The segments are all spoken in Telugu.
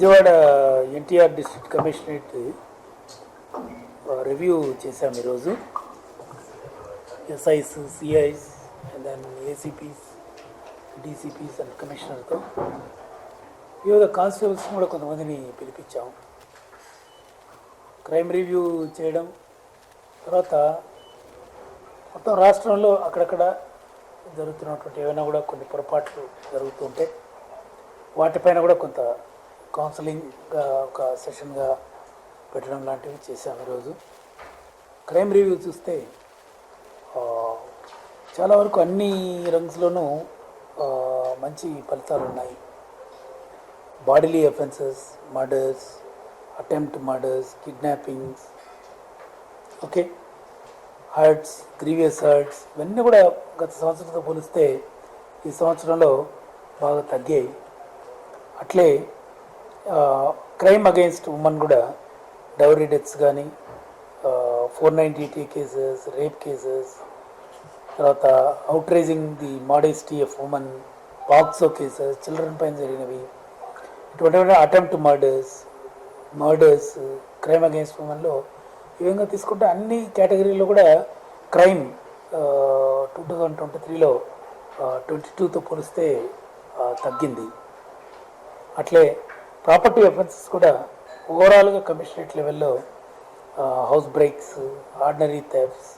Vijayawada NTR district commissionerate review చేశాం ఈరోజు. SIs, CIs and then ACPs, DCPs and కమిషనర్తో వివిధ కానిస్టేబుల్స్ని కూడా కొంతమందిని పిలిపించాం. క్రైమ్ రివ్యూ చేయడం తర్వాత మొత్తం రాష్ట్రంలో అక్కడక్కడ జరుగుతున్నటువంటి ఏమైనా కూడా కొన్ని పొరపాట్లు జరుగుతుంటే వాటిపైన కూడా కొంత కౌన్సిలింగ్గా ఒక సెషన్గా పెట్టడం లాంటివి చేశాము ఈరోజు. క్రైమ్ రివ్యూ చూస్తే చాలా వరకు అన్ని రంగ్స్లోనూ మంచి ఫలితాలు ఉన్నాయి. Bodily offences, murders, attempt murders, kidnappings, okay, hurts, grievous hurts, ఇవన్నీ కూడా గత సంవత్సరంతో పోలిస్తే ఈ సంవత్సరంలో బాగా తగ్గాయి. అట్లే క్రైమ్ అగెయిన్స్ట్ ఉమెన్ కూడా డౌరీ డెత్స్ కానీ 490 కేసెస్, రేప్ కేసెస్, తర్వాత outraging the modesty of women, POCSO cases, children పైన జరిగినవి, ఇటువంటి అటెంప్ట్ మర్డర్స్, క్రైమ్ అగెయిన్స్ట్ ఉమెన్లో ఈ విధంగా తీసుకుంటే అన్ని కేటగిరీలో కూడా క్రైమ్ 2023లో 22తో పోలిస్తే తగ్గింది. అట్లే ప్రాపర్టీ అఫెన్సెస్ కూడా ఓవరాల్గా కమిషనరేట్ లెవెల్లో house breaks, ordinary thefts,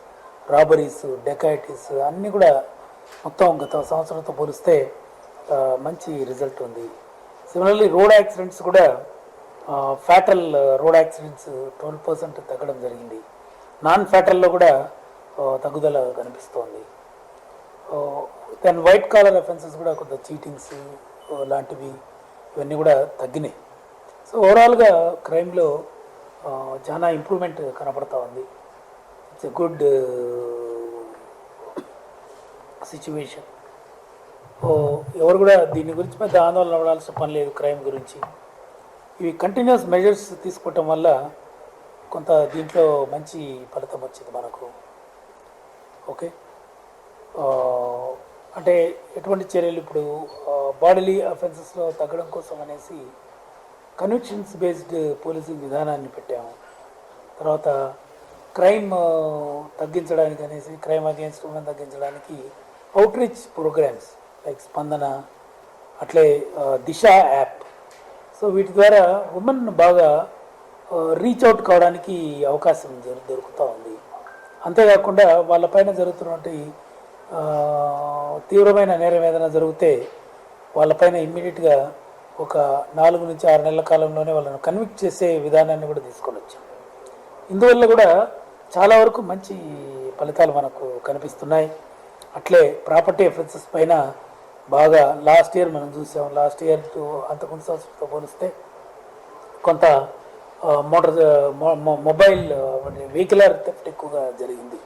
robberies, dacoities అన్నీ కూడా మొత్తం గత సంవత్సరంతో పోలిస్తే మంచి రిజల్ట్ ఉంది. సిమిలర్లీ రోడ్ యాక్సిడెంట్స్ కూడా ఫ్యాటల్ రోడ్ యాక్సిడెంట్స్ 12% తగ్గడం జరిగింది. నాన్ ఫ్యాటల్లో కూడా తగ్గుదల కనిపిస్తోంది. దెన్ వైట్ కాలర్ అఫెన్సెస్ కూడా కొంత చీటింగ్స్ లాంటివి ఇవన్నీ కూడా తగ్గినాయి. సో ఓవరాల్గా క్రైమ్లో చాలా ఇంప్రూవ్మెంట్ కనపడతా ఉంది. It's a good situation. ఎవరు కూడా దీని గురించి పెద్ద ఆందోళన పడాల్సిన పని లేదు. క్రైమ్ గురించి ఇవి కంటిన్యూస్ మెజర్స్ తీసుకోవటం వల్ల కొంత దీంట్లో మంచి ఫలితం వచ్చింది మనకు. ఓకే, అంటే ఎటువంటి చర్యలు ఇప్పుడు బాడీలీ అఫెన్సెస్లో తగ్గడం కోసం అనేసి కన్విక్షన్స్ బేస్డ్ పోలీసింగ్ విధానాన్ని పెట్టాము. తర్వాత క్రైమ్ తగ్గించడానికి అనేసి, క్రైమ్ అగెయిన్స్ట్ ఉమెన్ తగ్గించడానికి అవుట్ రీచ్ ప్రోగ్రామ్స్ లైక్ స్పందన, అట్లే దిశ యాప్. సో వీటి ద్వారా ఉమెన్ బాగా రీచ్ అవుట్ కావడానికి అవకాశం దొరుకుతూ ఉంది. అంతేకాకుండా వాళ్ళపైన జరుగుతున్నటువంటి తీవ్రమైన నేరం ఏదైనా జరిగితే వాళ్ళపైన ఇమ్మీడియట్గా ఒక 4 నుంచి 6 నెలల కాలంలోనే వాళ్ళని కన్విక్ట్ చేసే విధానాన్ని కూడా తీసుకొని వచ్చాం. ఇందువల్ల కూడా చాలా వరకు మంచి ఫలితాలు మనకు కనిపిస్తున్నాయి. అట్లే ప్రాపర్టీ అఫెన్సెస్ పైన బాగా లాస్ట్ ఇయర్ మనం చూసాం. లాస్ట్ ఇయర్ అంతకుముందు సంవత్సరంతో పోలిస్తే కొంత మొబైల్ వెహికులర్ థెఫ్ట్ ఎక్కువగా జరిగింది.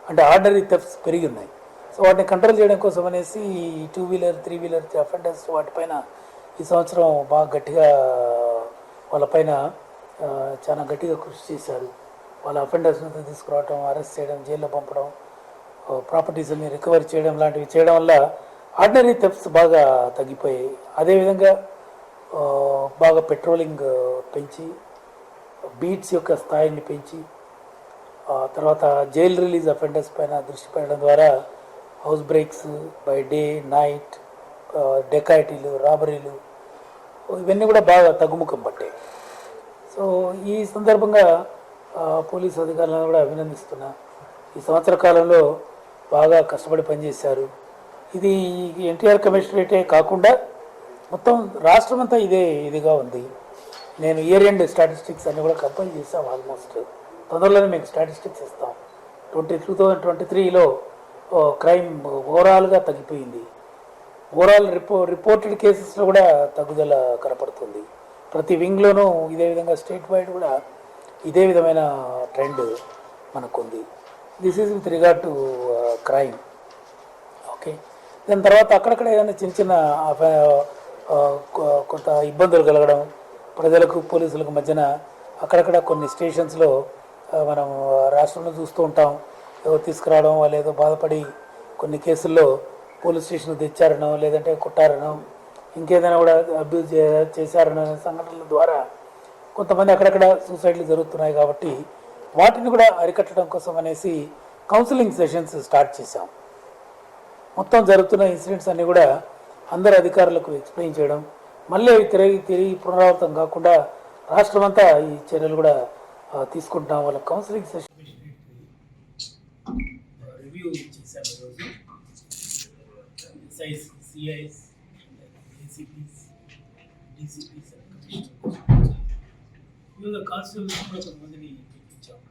అంటే ఆర్డినరీ థెఫ్ట్స్ పెరిగి ఉన్నాయి. సో వాటిని కంట్రోల్ చేయడం కోసం అనేసి 2-వీలర్, 3-వీలర్ అఫెండర్స్ వాటిపైన ఈ సంవత్సరం బాగా గట్టిగా వాళ్ళపైన చాలా గట్టిగా కృషి చేశారు. వాళ్ళ అఫెండర్స్ని తీసుకురావడం, అరెస్ట్ చేయడం, జైల్లో పంపడం, ప్రాపర్టీస్ని రికవరీ చేయడం లాంటివి చేయడం వల్ల ఆర్డినరీ థెఫ్ట్స్ బాగా తగ్గిపోయాయి. అదేవిధంగా బాగా పెట్రోలింగ్ పెంచి, బీట్స్ యొక్క స్థాయిని పెంచి, తర్వాత జైల్ రిలీజ్ అఫెండర్స్ పైన దృష్టి పెట్టడం ద్వారా house breaks by day night, డెకాయిటీలు, రాబరీలు ఇవన్నీ కూడా బాగా తగ్గుముఖం పట్టాయి. సో ఈ సందర్భంగా పోలీసు అధికారులను కూడా అభినందిస్తున్నా. ఈ సంవత్సర కాలంలో బాగా కష్టపడి పనిచేశారు. ఇది ఎన్టీఆర్ కమిషనరేటే కాకుండా మొత్తం రాష్ట్రం అంతా ఇదిగా ఉంది. నేను ఇయర్ ఎండ్ స్టాటిస్టిక్స్ అన్నీ కూడా కంపైల్ చేసాం. ఆల్మోస్ట్ తొందరలోనే మీకు స్టాటిస్టిక్స్ ఇస్తాం. 2023లో క్రైమ్ ఓవరాల్గా తగ్గిపోయింది. ఓవరాల్ రిపోర్టెడ్ కేసెస్లో కూడా తగ్గుదల కనపడుతుంది. ప్రతి వింగ్లోనూ ఇదే విధంగా స్టేట్ వైడ్ కూడా ఇదే విధమైన ట్రెండ్ మనకుంది. This is with regard to crime. Okay, దాని తర్వాత అక్కడక్కడ ఏదైనా చిన్న కొంత ఇబ్బందులు కలగడం, ప్రజలకు పోలీసులకు మధ్యన అక్కడక్కడ కొన్ని స్టేషన్స్లో మనం రాష్ట్రంలో చూస్తూ ఉంటాం. ఏదో తీసుకురావడం, వాళ్ళు ఏదో బాధపడి కొన్ని కేసుల్లో పోలీస్ స్టేషన్ తెచ్చారనో లేదంటే కొట్టారనో ఇంకేదైనా కూడా అబ్యూజ్ చేశారనే సంఘటనల ద్వారా కొంతమంది అక్కడక్కడ సూసైడ్లు జరుగుతున్నాయి. కాబట్టి వాటిని కూడా అరికట్టడం కోసం అనేసి కౌన్సిలింగ్ సెషన్స్ స్టార్ట్ చేశాం. మొత్తం జరుగుతున్న ఇన్సిడెంట్స్ అన్నీ కూడా అందరు అధికారులకు ఎక్స్ప్లెయిన్ చేయడం, మళ్ళీ అవి తిరిగి పునరావృతం కాకుండా రాష్ట్రమంతా ఈ చర్యలు కూడా తీసుకుంటున్నాం. వాళ్ళ కౌన్సిలింగ్ సెషన్ రివ్యూ చేశాము ఈరోజు. ఎస్ఐస్, సిఐస్, ఏసీపీస్, డీసీపీస్, వివిధ కానిస్టేబుల్స్ కూడా కొంతమందిని పిలిపించాము.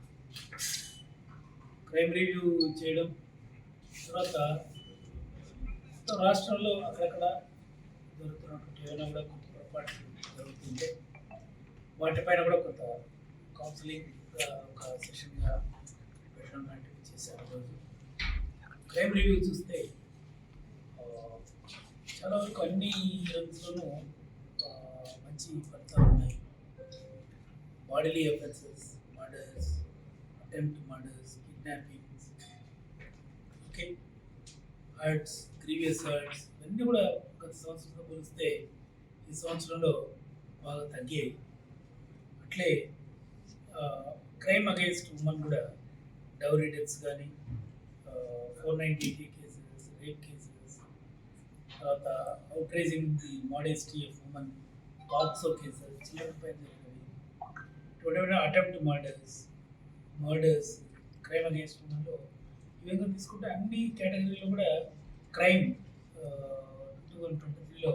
క్రైమ్ రివ్యూ చేయడం తర్వాత రాష్ట్రంలో అక్కడక్కడ జరుగుతున్నటువంటి ఏమైనా కూడా కొంత పొరపాటు జరుగుతుంటే వాటిపైన కూడా కొంత కౌన్సిలింగ్ ఒక సెషన్గా పెట్టడం లాంటివి చేశారు. రోజు క్రైమ్ రివ్యూ చూస్తే చాలా వరకు అన్ని రంగాల్లోనూ మంచి ఫలితాలు ఉన్నాయి. Bodily offences, murders, attempt murders, kidnappings, okay, hurts, grievous hurts ఇవన్నీ కూడా గత సంవత్సరంతో పోలిస్తే ఈ సంవత్సరంలో బాగా తగ్గాయి. అట్లే క్రైమ్ అగైన్స్ట్ ఉమెన్ కూడా డౌరీ డెత్స్ కానీ 490 కేసెస్, రేప్ కేసెస్, తర్వాత outraging the modesty of women, POCSO cases, children పైన జరిగినవి, ఇటువంటి అటెంప్ట్ మర్డర్స్, క్రైమ్ అగైన్స్ట్ ఉమెన్లో ఈ విధంగా తీసుకుంటే అన్ని కేటగిరీలో కూడా క్రైమ్ 2023లో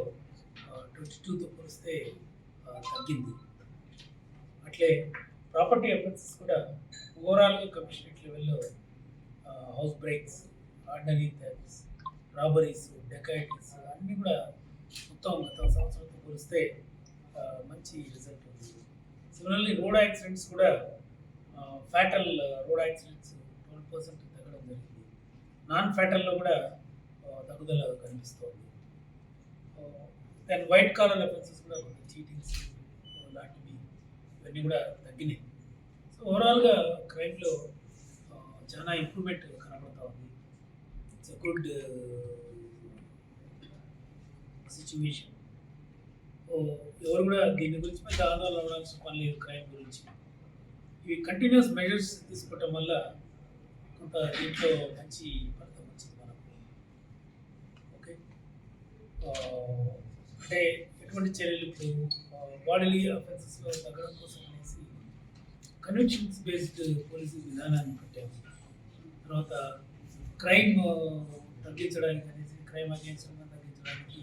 22తో పోలిస్తే తగ్గింది. అట్లే ప్రాపర్టీ అఫెన్సెస్ కూడా ఓవరాల్గా కమిషనరేట్ లెవెల్లో house breaks, ordinary thefts, robberies, dacoities అన్నీ కూడా మొత్తం గత సంవత్సరంతో పోలిస్తే మంచి రిజల్ట్ ఉంది. సిమిలర్లీ రోడ్ యాక్సిడెంట్స్ కూడా ఫ్యాటల్ రోడ్ యాక్సిడెంట్స్ 12% తగ్గడం జరిగింది. నాన్ ఫ్యాటల్లో కూడా తగ్గుదల కనిపిస్తోంది. దెన్ వైట్ కాలర్ అఫెన్సెస్ కూడా చీటింగ్స్ లాంటివి ఇవన్నీ కూడా తగ్గినాయి. సో ఓవరాల్గా క్రైమ్లో చాలా ఇంప్రూవ్మెంట్ కనబడుతూ ఉంది. It's a good situation. ఎవరు కూడా దీని గురించి పెద్ద ఆందోళన అవ్వాల్సిన పని లేదు. క్రైమ్ గురించి ఇవి కంటిన్యూస్ మెజర్స్ తీసుకోవటం వల్ల కొంత దీంట్లో మంచి ఫలితం వచ్చింది మనకు. ఓకే, అంటే ఎటువంటి చర్యలు ఇప్పుడు బాడీలీ అఫెన్సెస్లో తగ్గడం కోసం అనేసి కన్వెన్షన్స్ బేస్డ్ పోలీసింగ్ విధానాన్ని పెట్టాము. తర్వాత క్రైమ్ తగ్గించడానికి అనేసి క్రైమ్ అగేన్స్ట్ ఉమెన్ తగ్గించడానికి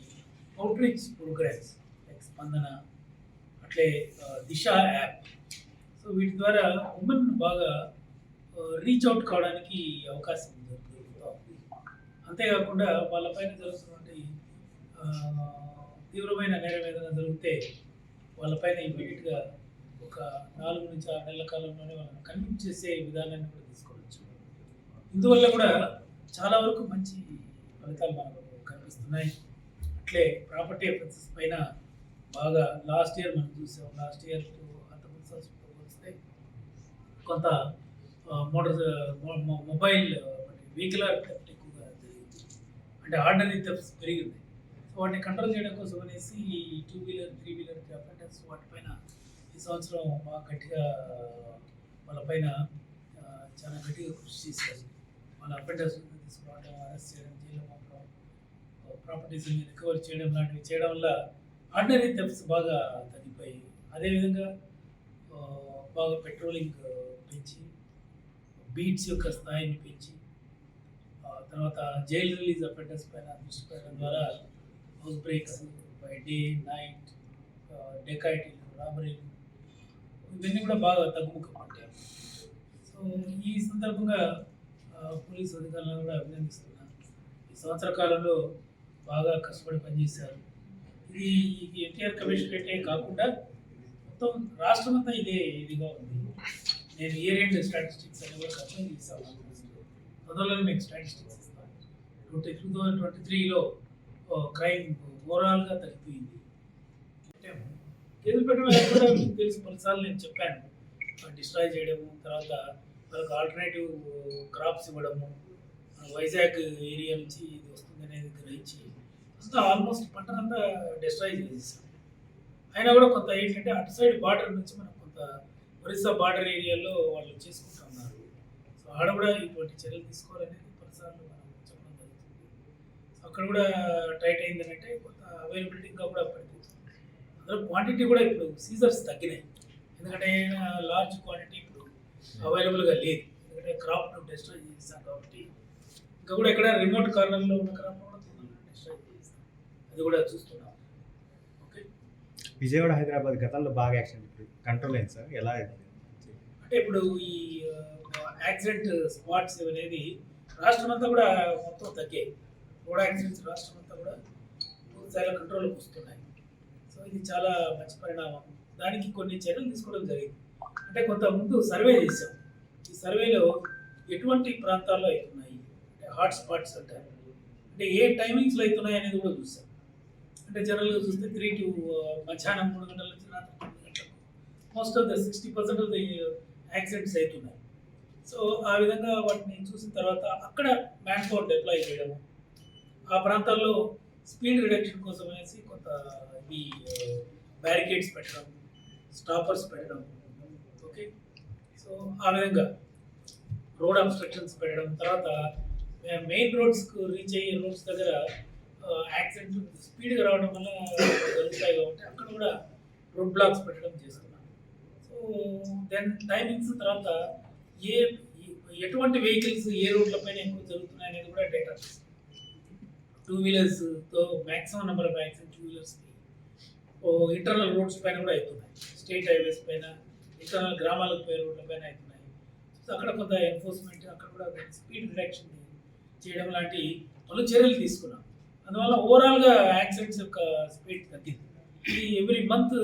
అవుట్రీచ్ ప్రోగ్రామ్స్ లైక్ స్పందన, అట్లే దిశ యాప్. సో వీటి ద్వారా ఉమెన్ బాగా రీచ్ అవుట్ కావడానికి అవకాశం దొరుకుతూ ఉంది. అంతేకాకుండా వాళ్ళపైన జరుగుతున్నటువంటి తీవ్రమైన నేరం ఏదైనా జరిగితే వాళ్ళపైన ఇమీడియట్గా ఒక 4 నుంచి 6 నెలల కాలంలోనే వాళ్ళని కన్విన్స్ చేసే విధానాన్ని కూడా తీసుకోవచ్చు. ఇందువల్ల కూడా చాలా వరకు మంచి ఫలితాలు మనకు కనిపిస్తున్నాయి. అట్లే ప్రాపర్టీ అఫెన్సెస్ పైన బాగా లాస్ట్ ఇయర్ మనం చూసాం. లాస్ట్ ఇయర్ అంతకుముందు సంవత్సరంతో పోలిస్తే కొంత మొబైల్ వెహికలర్ థెఫ్ట్ ఎక్కువగా జరిగింది. అంటే ఆర్డినరీ థెఫ్ట్స్ పెరిగింది. సో వాటిని కంట్రోల్ చేయడం కోసం అనేసి 2 వీలర్ 3 వీలర్ అఫెండర్స్ వాటిపైన ఈ సంవత్సరం బాగా గట్టిగా వాళ్ళపైన చాలా గట్టిగా కృషి చేశారు. వాళ్ళ అఫెండర్స్ తీసుకోవడం, అరెస్ట్ చేయడం, జైల్లో పంపడం, ప్రాపర్టీస్ రికవర్ చేయడం లాంటివి చేయడం వల్ల ఆర్డినరీ థెఫ్ట్స్ బాగా తగ్గిపోయాయి. అదేవిధంగా బాగా పెట్రోలింగ్ పెంచి, బీట్స్ యొక్క స్థాయిని పెంచి, తర్వాత జైల్ రిలీజ్ అఫెండర్స్ పైన దృష్టి పెట్టడం ద్వారా house breaks by day night, డెకాయిటీలు, రాబరీలు ఇవన్నీ కూడా బాగా తగ్గుముఖం పట్టాయి. సో ఈ సందర్భంగా పోలీసు అధికారులను కూడా అభినందిస్తున్నాను. ఈ సంవత్సర కాలంలో బాగా కష్టపడి పనిచేశారు. ఇది ఎన్టీఆర్ కమిషనరేటే కాకుండా మొత్తం రాష్ట్రం అంతా ఇదిగా ఉంది. నేను ఇయర్ ఎండ్ స్టాటిస్టిక్స్ అని కూడా కంప్లైంట్ చేస్తాను. తొందరలో మీకు స్టాటిస్టిక్స్ ఇస్తాను. 2023లో క్రైమ్ ఓవరాల్గా తగ్గిపోయింది. కేసులు పెట్టడం కూడా మీకు తెలిసి కొన్నిసార్లు నేను చెప్పాను. డిస్ట్రాయ్ చేయడము, తర్వాత వాళ్ళకి ఆల్టర్నేటివ్ క్రాప్స్ ఇవ్వడము, వైజాగ్ ఏరియా నుంచి ఇది వస్తుంది అనేది గ్రహించి అంతా ఆల్మోస్ట్ పంటనంతా డిస్ట్రాయ్ చేసేసాం. అయినా కూడా కొంత ఏంటంటే అటు సైడ్ బార్డర్ నుంచి మనం కొంత ఒరిస్సా బార్డర్ ఏరియాలో వాళ్ళు చేసుకుంటూ ఉన్నారు. సో ఆడ కూడా ఇటువంటి చర్యలు తీసుకోవాలనేది పలుసార్లు మనం చెప్పడం జరుగుతుంది. సో అక్కడ కూడా టైట్ అయిందంటే కొంత అవైలబిలిటీ ఇంకా కూడా పడిపోతుంది. అందులో క్వాంటిటీ కూడా ఇప్పుడు సీజర్స్ తగ్గినాయి. ఎందుకంటే లార్జ్ క్వాంటిటీ ఇప్పుడు అవైలబుల్గా లేదు. ఎందుకంటే క్రాప్ డిస్ట్రాయ్ చేస్తాం కాబట్టి ఇంకా కూడా ఎక్కడ రిమోట్ కార్నర్లో ఉన్న క్రాప్ కూడా డిస్ట్రాయ్ చేస్తాం. అది కూడా చూస్తున్నాం. ఓకే, విజయవాడ హైదరాబాద్ గతంలో బాగా యాక్సిడెంట్ ఇప్పుడు కంట్రోల్ అయింది సార్, ఎలా అయింది? అంటే ఇప్పుడు ఈ యాక్సిడెంట్ స్పాట్స్ అనేది రాష్ట్రం అంతా కూడా మొత్తం తగ్గాయి. రోడ్ యాక్సిడెంట్స్ రాష్ట్రం అంతా కూడా చాలా కంట్రోల్కి వస్తున్నాయి. సో ఇది చాలా మంచి పరిణామం. దానికి కొన్ని చర్యలు తీసుకోవడం జరిగింది. అంటే కొంత ముందు సర్వే చేసాం. ఈ సర్వేలో ఎటువంటి ప్రాంతాల్లో అవుతున్నాయి, అంటే హాట్ స్పాట్స్ అంటారు, అంటే ఏ టైమింగ్స్లో అవుతున్నాయి అనేది కూడా చూసాం. అంటే జనరల్గా చూస్తే 3 to మధ్యాహ్నం 3 గంటల నుంచి రాత్రి 9 గంటలకు most of the 60% of the accidents అవుతున్నాయి. సో ఆ విధంగా వాటిని చూసిన తర్వాత అక్కడ మ్యాన్ పవర్ డిప్లాయ్ చేయడము, ఆ ప్రాంతాల్లో స్పీడ్ రిడక్షన్ కోసం అనేసి కొంత ఈ బ్యారికేడ్స్ పెట్టడం, స్టాపర్స్ పెట్టడం. ఓకే, సో ఆ విధంగా రోడ్ అబ్స్ట్రక్షన్స్ పెట్టడం. తర్వాత మెయిన్ రోడ్స్కు రీచ్ అయ్యే రోడ్స్ దగ్గర యాక్సిడెంట్లు స్పీడ్గా రావడం వల్ల జరుగుతాయి కాబట్టి అక్కడ కూడా రోడ్ బ్లాక్స్ పెట్టడం చేస్తున్నాం. సో దెన్ టైమింగ్స్ తర్వాత ఎటువంటి వెహికల్స్ ఏ రోడ్లపైన ఎక్కువ జరుగుతున్నాయి అనేది కూడా డేటా. 2 వీలర్స్తో మ్యాక్సిమం నెంబర్ ఆఫ్ యాక్సిడెంట్ 2 వీలర్స్కి ఇంటర్నల్ రోడ్స్ పైన కూడా అవుతున్నాయి. స్టేట్ హైవేస్ పైన, ఇంటర్నల్ గ్రామాలకు పోయే రోడ్ల పైన అవుతున్నాయి. సో అక్కడ కొంత ఎన్ఫోర్స్మెంట్, అక్కడ కూడా స్పీడ్ రిడక్షన్ చేయడం లాంటి పలు చర్యలు తీసుకున్నాం. అందువల్ల ఓవరాల్గా యాక్సిడెంట్స్ యొక్క స్పీడ్ తగ్గింది. ఇది ఎవ్రీ మంత్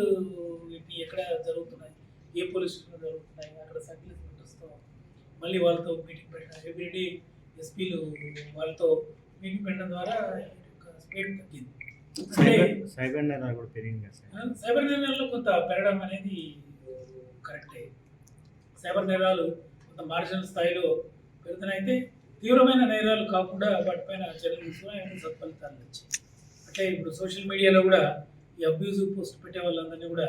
ఎక్కడ జరుగుతున్నాయి, ఏ పోలీస్ స్టేషన్లో జరుగుతున్నాయి, అక్కడ సర్కిల్ ఇన్స్పెక్టర్స్తో మళ్ళీ వాళ్ళతో మీటింగ్ పెట్టడం, ఎవ్రీడే ఎస్పీలు వాళ్ళతో మీటింగ్ పెట్టడం ద్వారా స్పీడ్ తగ్గింది. సైబర్ నేరాలు కూడా పెరిగింది సార్. సైబర్ నేరాల్లో కొంత పెరగడం అనేది కరెక్టే. సైబర్ నేరాలు కొంత మార్జినల్ స్థాయిలో పెరుగుతున్నాయితే తీవ్రమైన నేరాలు కాకుండా వాటిపైన చర్యలు తీసుకుని సత్ఫలితాలు వచ్చాయి. అంటే ఇప్పుడు సోషల్ మీడియాలో కూడా ఈ అబ్యూజివ్ పోస్ట్ పెట్టే వాళ్ళందరినీ కూడా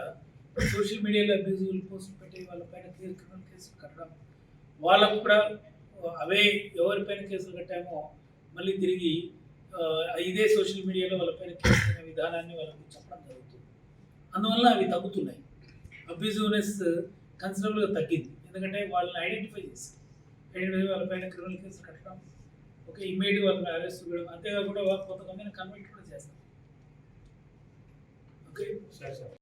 సోషల్ మీడియాలో అబ్యూజివ్ పోస్ట్ పెట్టే వాళ్ళపైన క్రిమినల్ కేసులు కట్టడం, వాళ్ళకు కూడా అవే ఎవరిపైన కేసులు కట్టామో మళ్ళీ తిరిగి ఇదే సోషల్ మీడియాలో వాళ్ళపైన కేసు కట్టిన విధానాన్ని వాళ్ళకి చెప్పడం జరుగుతుంది. అందువల్ల అవి తగ్గుతున్నాయి. అబ్యూజివ్నెస్ కన్సిడరబుల్గా తగ్గింది. ఎందుకంటే వాళ్ళని ఐడెంటిఫై వాళ్ళపైన క్రిమినల్ కేసులు కట్టడం, ఓకే, ఇమ్మీడియట్ వాళ్ళని అరెస్ట్ చేయడం, అంతేకాకుండా కొంతమందిని కన్విక్ట్ కూడా చేస్తాం. ఓకే, సరే సార్.